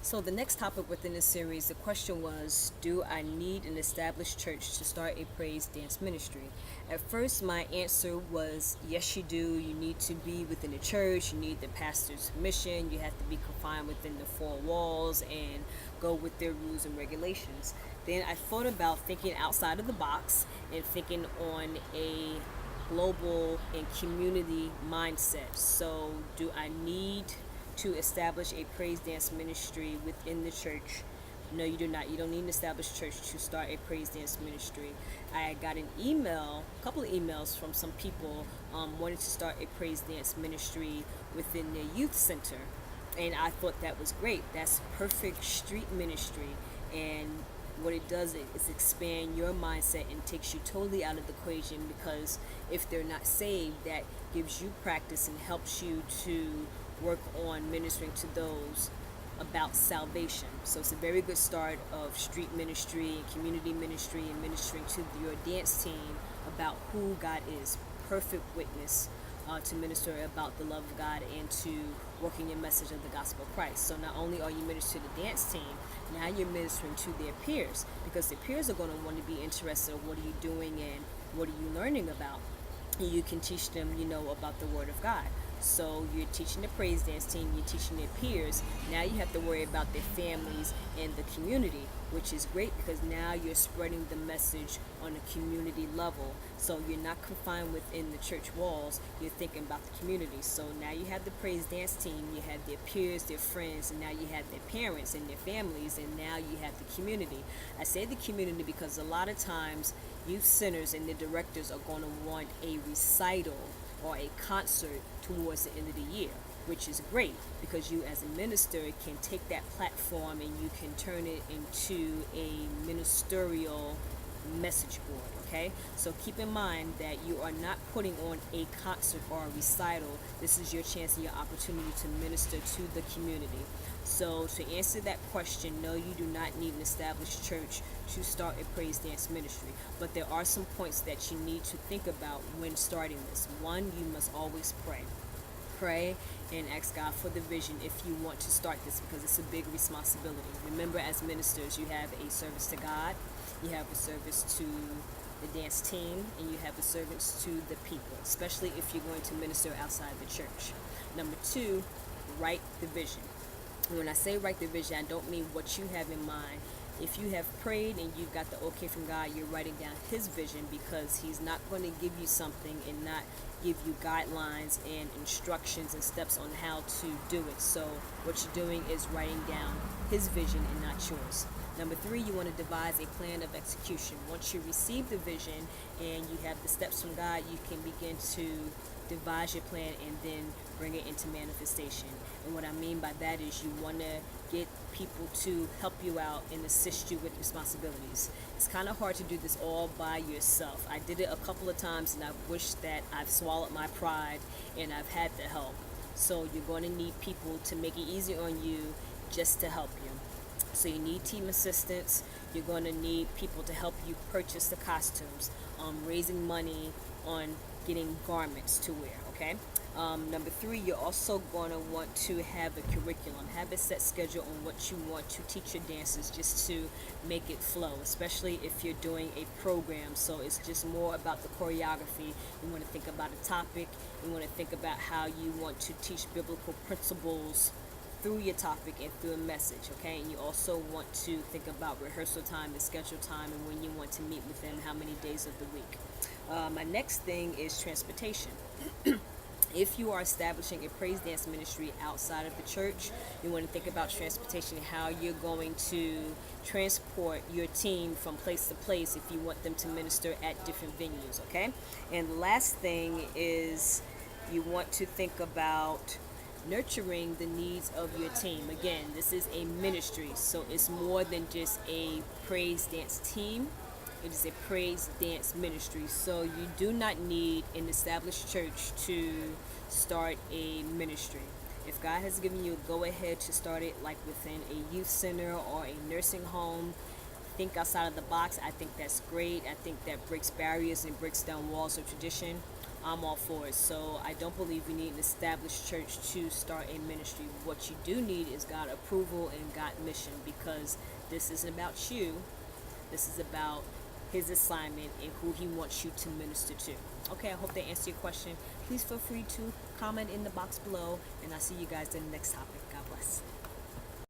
So the next topic within this series, the question was, do I need an established church to start a praise dance ministry? At first, my answer was yes, you do. You need to be within the church. You need the pastor's permission. You have to be confined within the four walls and go with their rules and regulations. Then I thought about thinking outside of the box and thinking on a global and community mindset. So, do I need to establish a praise dance ministry within the church? No, you do not. You don't need an established church to start a praise dance ministry. I got an email, a couple of emails from some people wanting to start a praise dance ministry within their youth center. And I thought that was great. That's perfect street ministry. And what it does is expand your mindset and takes you totally out of the equation, because if they're not saved, that gives you practice and helps you to work on ministering to those about salvation. So it's a very good start of street ministry and community ministry and ministering to your dance team about who God is. Perfect witness to minister about the love of God and to working your message of the gospel of Christ. So not only are you ministering to the dance team, now you're ministering to their peers, because their peers are going to want to be interested in what are you doing and what are you learning about. And you can teach them, about the Word of God. So you're teaching the praise dance team, you're teaching their peers. Now you have to worry about their families and the community, which is great because now you're spreading the message on a community level. So you're not confined within the church walls, you're thinking about the community. So now you have the praise dance team, you have their peers, their friends, and now you have their parents and their families, and now you have the community. I say the community because a lot of times youth centers and the directors are going to want a recital or a concert towards the end of the year, which is great because you as a minister can take that platform and you can turn it into a ministerial message board. Okay, so keep in mind that you are not putting on a concert or a recital. This is your chance and your opportunity to minister to the community. So to answer that question, no, you do not need an established church to start a praise dance ministry. But there are some points that you need to think about when starting this. One, you must always pray. Pray and ask God for the vision if you want to start this, because it's a big responsibility. Remember, as ministers, you have a service to God, you have a service to the dance team, and you have a service to the people, especially if you're going to minister outside the church. Number two, write the vision. When I say write the vision, I don't mean what you have in mind. If you have prayed and you've got the okay from God, you're writing down His vision, because He's not going to give you something and not give you guidelines and instructions and steps on how to do it. So what you're doing is writing down His vision and not yours. Number three, you want to devise a plan of execution. Once you receive the vision and you have the steps from God, you can begin to devise your plan and then bring it into manifestation. And what I mean by that is you want to get people to help you out and assist you with responsibilities. It's kind of hard to do this all by yourself. I did it a couple of times and I wish that I've swallowed my pride and I've had the help. So you're going to need people to make it easy on you just to help you. So you need team assistants. You're going to need people to help you purchase the costumes, raising money on getting garments to wear, okay? Number three, you're also going to want to have a curriculum, have a set schedule on what you want to teach your dancers, just to make it flow, especially if you're doing a program. So it's just more about the choreography. You want to think about a topic. You want to think about how you want to teach biblical principles through your topic and through a message, okay? And you also want to think about rehearsal time and schedule time and when you want to meet with them, how many days of the week. My next thing is transportation. If you are establishing a praise dance ministry outside of the church, you want to think about transportation, how you're going to transport your team from place to place if you want them to minister at different venues, okay? And the last thing is you want to think about nurturing the needs of your team. Again, this is a ministry, so it's more than just a praise dance team. It is a praise dance ministry. So you do not need an established church to start a ministry. If God has given you a go ahead to start it, like within a youth center or a nursing home, think outside of the box. I think that's great. I think that breaks barriers and breaks down walls of tradition. I'm all for it. So I don't believe you need an established church to start a ministry. What you do need is God approval and God mission, because this isn't about you. This is about his assignment and who he wants you to minister to. Okay, I hope that answered your question. Please feel free to comment in the box below, and I'll see you guys in the next topic. God bless.